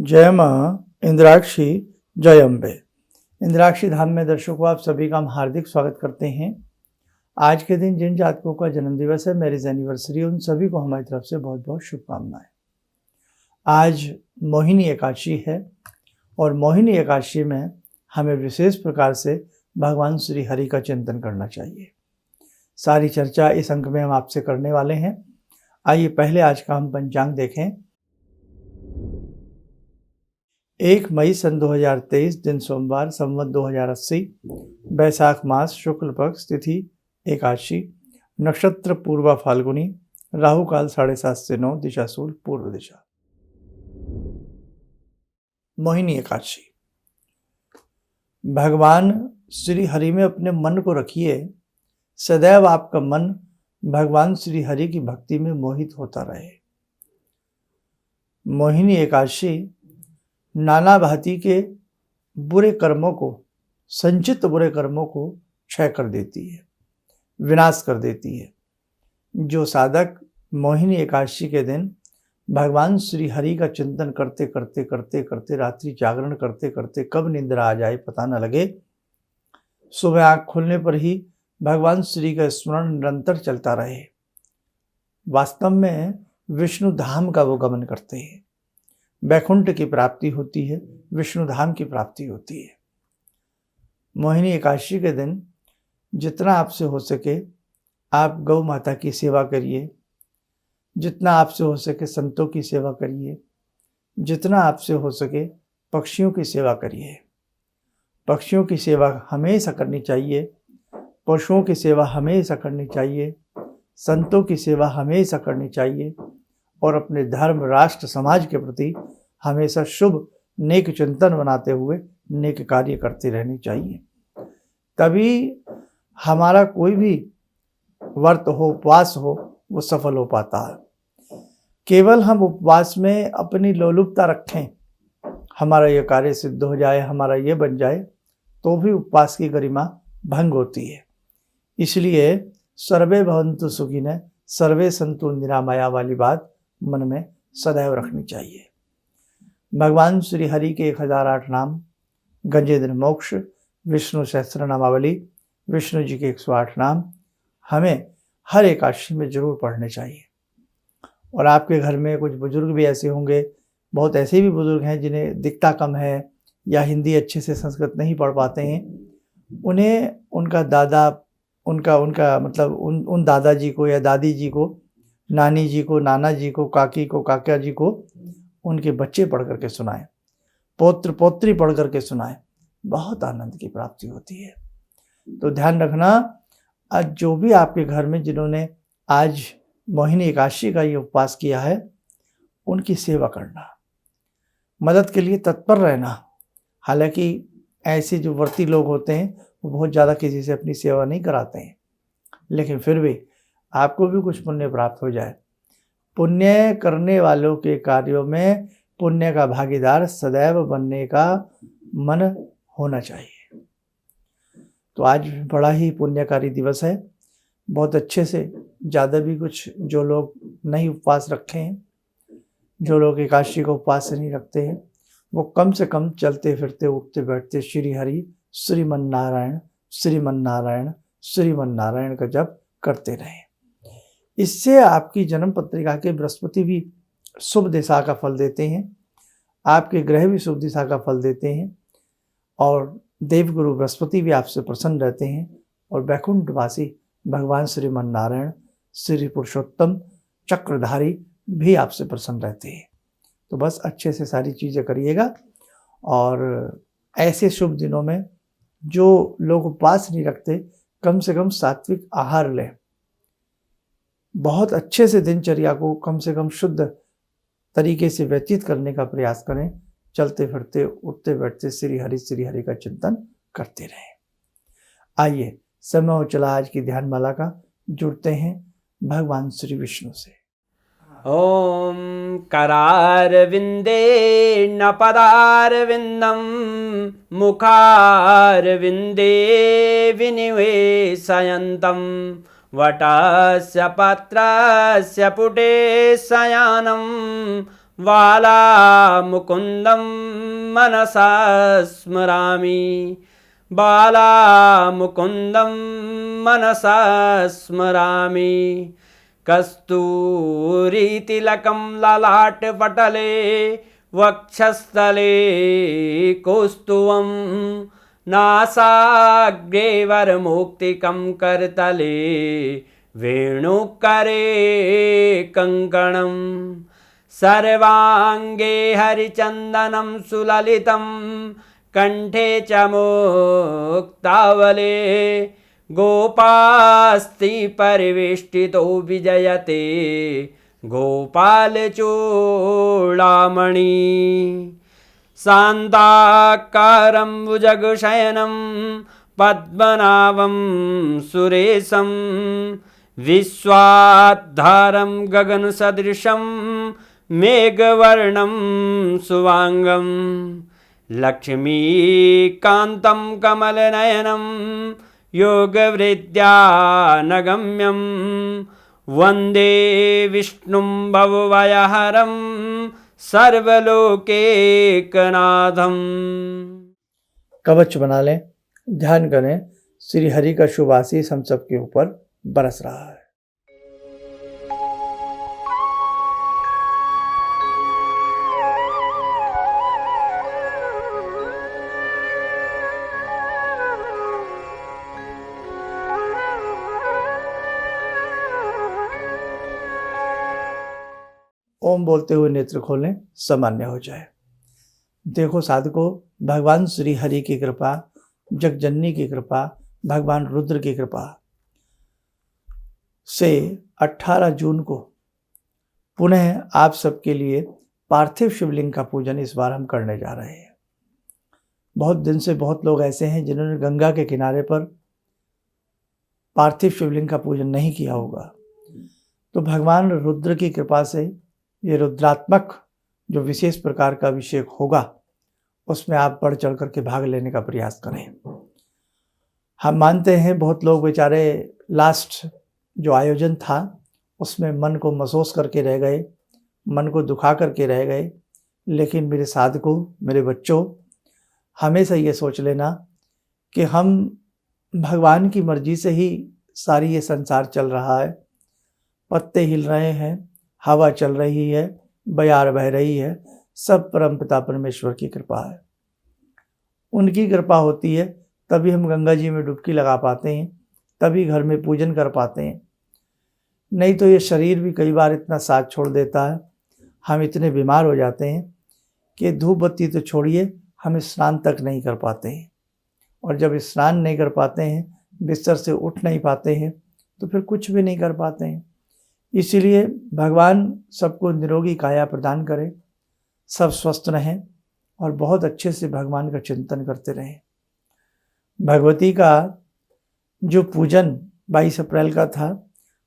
जय माँ इंद्राक्षी, जय अम्बे। इंद्राक्षी धाम में दर्शकों आप सभी का हम हार्दिक स्वागत करते हैं। आज के दिन जिन जातकों का जन्मदिवस है, मैरिज एनिवर्सरी, उन सभी को हमारी तरफ से बहुत बहुत शुभकामनाएं। आज मोहिनी एकादशी है और मोहिनी एकादशी में हमें विशेष प्रकार से भगवान श्री हरि का चिंतन करना चाहिए। सारी चर्चा इस अंक में हम आपसे करने वाले हैं। आइए पहले आज का हम पंचांग देखें। 1 मई सन 2023 दिन सोमवार, संवत 2080, बैसाख मास, शुक्ल पक्ष, तिथि एकादशी, नक्षत्र पूर्वा फाल्गुनी, राहु काल 7:30 से 9, दिशा सूल पूर्व दिशा। मोहिनी एकादशी। भगवान श्री हरि में अपने मन को रखिए। सदैव आपका मन भगवान श्री हरि की भक्ति में मोहित होता रहे। मोहिनी एकादशी नाना भांति के बुरे कर्मों को, संचित बुरे कर्मों को क्षय कर देती है, विनाश कर देती है। जो साधक मोहिनी एकादशी के दिन भगवान श्री हरि का चिंतन करते करते करते करते रात्रि जागरण करते करते कब निंद्रा आ जाए पता न लगे, सुबह आँख खुलने पर ही भगवान श्री का स्मरण निरंतर चलता रहे, वास्तव में विष्णु धाम का वो गमन करते हैं। वैकुंठ की प्राप्ति होती है, विष्णु धाम की प्राप्ति होती है। मोहिनी एकादशी के दिन जितना आपसे हो सके आप गौ माता की सेवा करिए, जितना आपसे हो सके संतों की सेवा करिए, जितना आपसे हो सके पक्षियों की सेवा करिए। पक्षियों की सेवा हमेशा करनी चाहिए, पशुओं की सेवा हमेशा करनी चाहिए, संतों की सेवा हमेशा करनी चाहिए और अपने धर्म, राष्ट्र, समाज के प्रति हमेशा शुभ नेक चिंतन बनाते हुए नेक कार्य करते रहने चाहिए। तभी हमारा कोई भी व्रत हो, उपवास हो, वो सफल हो पाता है। केवल हम उपवास में अपनी लोलुपता रखें, हमारा ये कार्य सिद्ध हो जाए, हमारा ये बन जाए, तो भी उपवास की गरिमा भंग होती है। इसलिए सर्वे भवन्तु सुखिनः सर्वे सन्तु निरामया वाली बात मन में सदैव रखनी चाहिए। भगवान श्री हरि के 1008 नाम, गजेंद्र मोक्ष, विष्णु सहस्त्र नामावली, विष्णु जी के 108 नाम हमें हर एकादशी में जरूर पढ़ने चाहिए। और आपके घर में कुछ बुजुर्ग भी ऐसे होंगे, बहुत ऐसे भी बुजुर्ग हैं जिन्हें दिखता कम है या हिंदी अच्छे से संस्कृत नहीं पढ़ पाते हैं। उन्हें उनका दादा, उनका मतलब उन दादाजी को या दादी जी को, नानी जी को, नाना जी को, काकी को, काका जी को उनके बच्चे पढ़ करके सुनाएं, पौत्र पौत्री पढ़ करके सुनाएं, बहुत आनंद की प्राप्ति होती है। तो ध्यान रखना, आज जो भी आपके घर में जिन्होंने आज मोहिनी एकादशी का ये उपवास किया है, उनकी सेवा करना, मदद के लिए तत्पर रहना। हालांकि ऐसे जो व्रती लोग होते हैं वो बहुत ज़्यादा किसी से अपनी सेवा नहीं कराते हैं, लेकिन फिर भी आपको भी कुछ पुण्य प्राप्त हो जाए। पुण्य करने वालों के कार्यों में पुण्य का भागीदार सदैव बनने का मन होना चाहिए। तो आज बड़ा ही पुण्यकारी दिवस है। बहुत अच्छे से, ज़्यादा भी कुछ जो लोग नहीं उपवास रखे हैं, जो लोग एकादशी को उपवास से नहीं रखते हैं, वो कम से कम चलते फिरते उठते बैठते श्री हरि श्रीमन नारायण श्रीमन नारायण श्रीमन नारायण का जप करते रहें। इससे आपकी जन्म पत्रिका के बृहस्पति भी शुभ दिशा का फल देते हैं, आपके ग्रह भी शुभ दिशा का फल देते हैं और देवगुरु बृहस्पति भी आपसे प्रसन्न रहते हैं और वैकुंठवासी भगवान श्रीमन नारायण श्री पुरुषोत्तम चक्रधारी भी आपसे प्रसन्न रहते हैं। तो बस अच्छे से सारी चीज़ें करिएगा। और ऐसे शुभ दिनों में जो लोग उपवास नहीं रखते, कम से कम सात्विक आहार लें, बहुत अच्छे से दिनचर्या को कम से कम शुद्ध तरीके से व्यतीत करने का प्रयास करें। चलते फिरते उठते बैठते श्री हरि का चिंतन करते रहें। आइए समय हो चला आज की ध्यान माला का, जुड़ते हैं भगवान श्री विष्णु से। ओम करारविंदे न पदारविंदम मुखारविंदे विनिवेशयन्तम वटस्य पत्रस्य पुटे शयनं बालामुकुन्दं मनसा स्मरामि बालामुकुन्दं मनसा स्मरामि कस्तूरीतिलकं ललाटपटले वक्षस्थले कौस्तुभं नासाग्रे वरमौक्तिकं करतले वेणुकरे कङ्कणं सर्वाङ्गे हरिचन्दनं सुललितं कण्ठे च मुक्तावले गोपास्ति परिवेष्टितो विजयते गोपालचूडामणि शान्ताकारं भुजगशयनं पद्मनाभं सुरेशं विश्वाधारं गगनसदृशं मेघवर्णं शुभांगं लक्ष्मीकान्तं कमलनयनं योगवृद्ध्यानगम्यं वन्दे विष्णुं भवभयहरं सर्वलोकैकनाथम्। कवच बना लें, ध्यान करें, श्री हरि का शुभ आशीष हम सबके ऊपर बरस रहा है। ओम बोलते हुए नेत्र खोलें, सामान्य हो जाए। देखो साधकों, भगवान श्री हरि की कृपा, जगजननी की कृपा, भगवान रुद्र की कृपा से 18 जून को पुनः आप सबके लिए पार्थिव शिवलिंग का पूजन इस बार हम करने जा रहे हैं। बहुत दिन से बहुत लोग ऐसे हैं जिन्होंने गंगा के किनारे पर पार्थिव शिवलिंग का पूजन नहीं किया होगा। तो भगवान रुद्र की कृपा से ये रुद्रात्मक जो विशेष प्रकार का अभिषेक होगा उसमें आप बढ़ चढ़ करके भाग लेने का प्रयास करें। हम मानते हैं बहुत लोग बेचारे लास्ट जो आयोजन था उसमें मन को महसूस करके रह गए, मन को दुखा करके रह गए। लेकिन मेरे साधकों, मेरे बच्चों, हमेशा ये सोच लेना कि हम भगवान की मर्जी से ही सारी ये संसार चल रहा है। पत्ते हिल रहे हैं, हवा चल रही है, बयार बह रही है, सब परमपिता परमेश्वर की कृपा है। उनकी कृपा होती है तभी हम गंगा जी में डुबकी लगा पाते हैं, तभी घर में पूजन कर पाते हैं। नहीं तो ये शरीर भी कई बार इतना साथ छोड़ देता है, हम इतने बीमार हो जाते हैं कि धूप बत्ती तो छोड़िए, हम स्नान तक नहीं कर पाते हैं। और जब स्नान नहीं कर पाते हैं, बिस्तर से उठ नहीं पाते हैं, तो फिर कुछ भी नहीं कर पाते हैं। इसीलिए भगवान सबको निरोगी काया प्रदान करे, सब स्वस्थ रहें और बहुत अच्छे से भगवान का चिंतन करते रहें। भगवती का जो पूजन 22 अप्रैल का था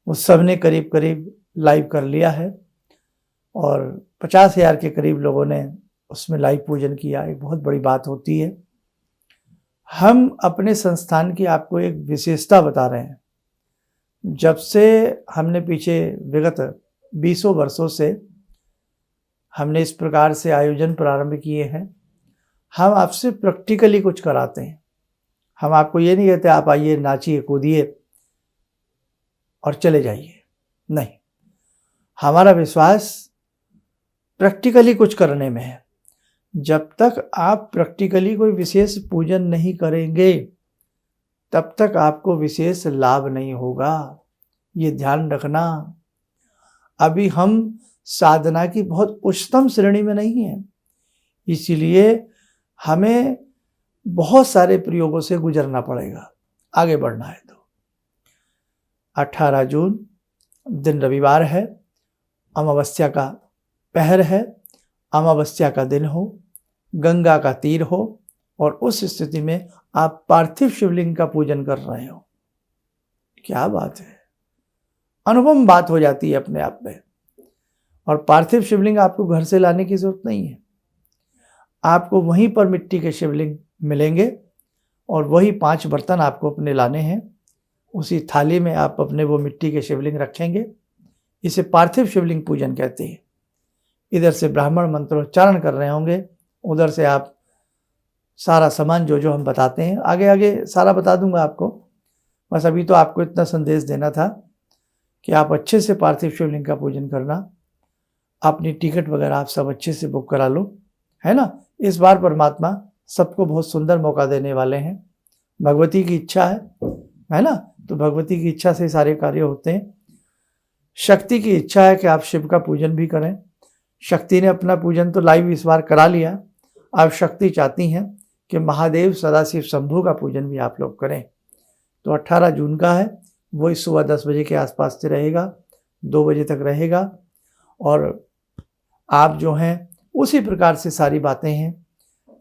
वो सब ने करीब करीब लाइव कर लिया है और 50,000 के करीब लोगों ने उसमें लाइव पूजन किया। एक बहुत बड़ी बात होती है। हम अपने संस्थान की आपको एक विशेषता बता रहे हैं। जब से हमने पीछे विगत 20 वर्षों से हमने इस प्रकार से आयोजन प्रारंभ किए हैं, हम आपसे प्रैक्टिकली कुछ कराते हैं। हम आपको ये नहीं कहते आप आइए, नाचिए, कूदिए और चले जाइए। नहीं, हमारा विश्वास प्रैक्टिकली कुछ करने में है। जब तक आप प्रैक्टिकली कोई विशेष पूजन नहीं करेंगे तब तक आपको विशेष लाभ नहीं होगा। ये ध्यान रखना। अभी हम साधना की बहुत उच्चतम श्रेणी में नहीं हैं, इसीलिए हमें बहुत सारे प्रयोगों से गुजरना पड़ेगा आगे बढ़ना है। तो 18 जून दिन रविवार है, अमावस्या का पहर है, अमावस्या का दिन हो, गंगा का तीर हो और उस स्थिति में आप पार्थिव शिवलिंग का पूजन कर रहे हो। क्या बात है, अनुपम बात हो जाती है अपने आप में। और पार्थिव शिवलिंग आपको घर से लाने की जरूरत नहीं है, आपको वहीं पर मिट्टी के शिवलिंग मिलेंगे और वही 5 बर्तन आपको अपने लाने हैं। उसी थाली में आप अपने वो मिट्टी के शिवलिंग रखेंगे। इसे पार्थिव शिवलिंग पूजन कहते हैं। इधर से ब्राह्मण मंत्रोच्चारण कर रहे होंगे, उधर से आप सारा सामान जो जो हम बताते हैं आगे आगे सारा बता दूंगा आपको। बस अभी तो आपको इतना संदेश देना था कि आप अच्छे से पार्थिव शिवलिंग का पूजन करना, अपनी टिकट वगैरह आप सब अच्छे से बुक करा लो, है ना। इस बार परमात्मा सबको बहुत सुंदर मौका देने वाले हैं। भगवती की इच्छा है ना, तो भगवती की इच्छा से सारे कार्य होते हैं। शक्ति की इच्छा है कि आप शिव का पूजन भी करें। शक्ति ने अपना पूजन तो लाइव इस बार करा लिया, अब शक्ति चाहती हैं कि महादेव सदाशिव शंभू का पूजन भी आप लोग करें। तो 18 जून का है, वो इस सुबह 10 बजे के आसपास से रहेगा, 2 बजे तक रहेगा। और आप जो हैं उसी प्रकार से सारी बातें हैं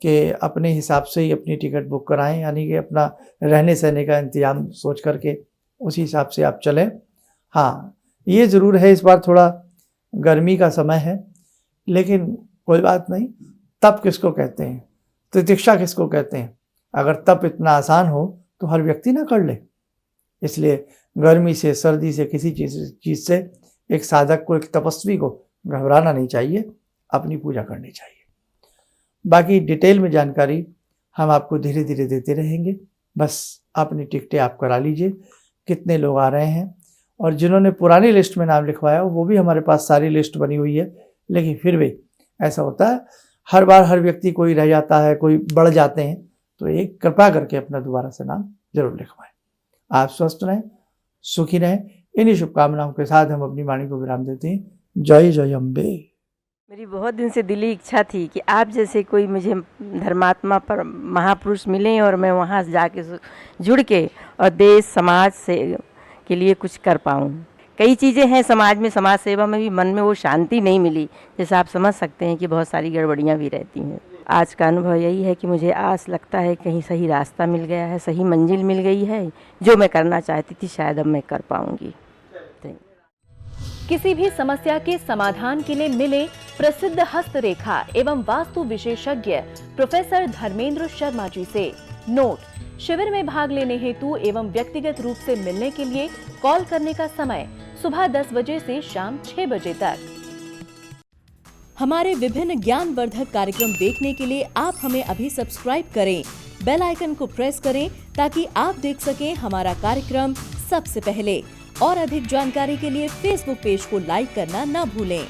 कि अपने हिसाब से ही अपनी टिकट बुक कराएं, यानी कि अपना रहने सहने का इंतजाम सोच करके उसी हिसाब से आप चलें। हाँ, ये ज़रूर है इस बार थोड़ा गर्मी का समय है, लेकिन कोई बात नहीं। तप किसको कहते हैं, तितिक्षा किसको कहते हैं? अगर तप इतना आसान हो तो हर व्यक्ति ना कर ले। इसलिए गर्मी से, सर्दी से, किसी चीज़ से एक साधक को, एक तपस्वी को घबराना नहीं चाहिए, अपनी पूजा करनी चाहिए। बाकी डिटेल में जानकारी हम आपको धीरे धीरे देते रहेंगे। बस अपनी टिकटें आप करा लीजिए, कितने लोग आ रहे हैं। और जिन्होंने पुरानी लिस्ट में नाम लिखवाया वो भी हमारे पास सारी लिस्ट बनी हुई है, लेकिन फिर भी ऐसा होता है हर बार हर व्यक्ति कोई रह जाता है, कोई बढ़ जाते हैं, तो एक कृपा करके अपना दोबारा से नाम जरूर लिखवाएं। आप स्वस्थ रहें, सुखी रहें, इन्हीं शुभकामनाओं के साथ हम अपनी वाणी को विराम देते हैं। जय जय अम्बे। मेरी बहुत दिन से दिली इच्छा थी कि आप जैसे कोई मुझे धर्मात्मा पर महापुरुष मिलें और मैं वहाँ जाके जुड़ के और देश समाज से के लिए कुछ कर पाऊँ। कई चीज़ें हैं समाज में, समाज सेवा में भी मन में वो शांति नहीं मिली, जैसे आप समझ सकते हैं कि बहुत सारी गड़बड़ियाँ भी रहती हैं। आज का अनुभव यही है कि मुझे आस लगता है कहीं सही रास्ता मिल गया है, सही मंजिल मिल गई है। जो मैं करना चाहती थी शायद अब मैं कर पाऊँगी। किसी भी समस्या के समाधान के लिए मिले प्रसिद्ध हस्तरेखा एवं वास्तु विशेषज्ञ प्रोफेसर धर्मेंद्र शर्मा जी से। नोट: शिविर में भाग लेने हेतु एवं व्यक्तिगत रूप से मिलने के लिए कॉल करने का समय सुबह 10 बजे से शाम 6 बजे तक। हमारे विभिन्न ज्ञानवर्धक कार्यक्रम देखने के लिए आप हमें अभी सब्सक्राइब करें, बेल आइकन को प्रेस करें ताकि आप देख सकें हमारा कार्यक्रम सबसे पहले। और अधिक जानकारी के लिए फेसबुक पेज को लाइक करना न भूलें।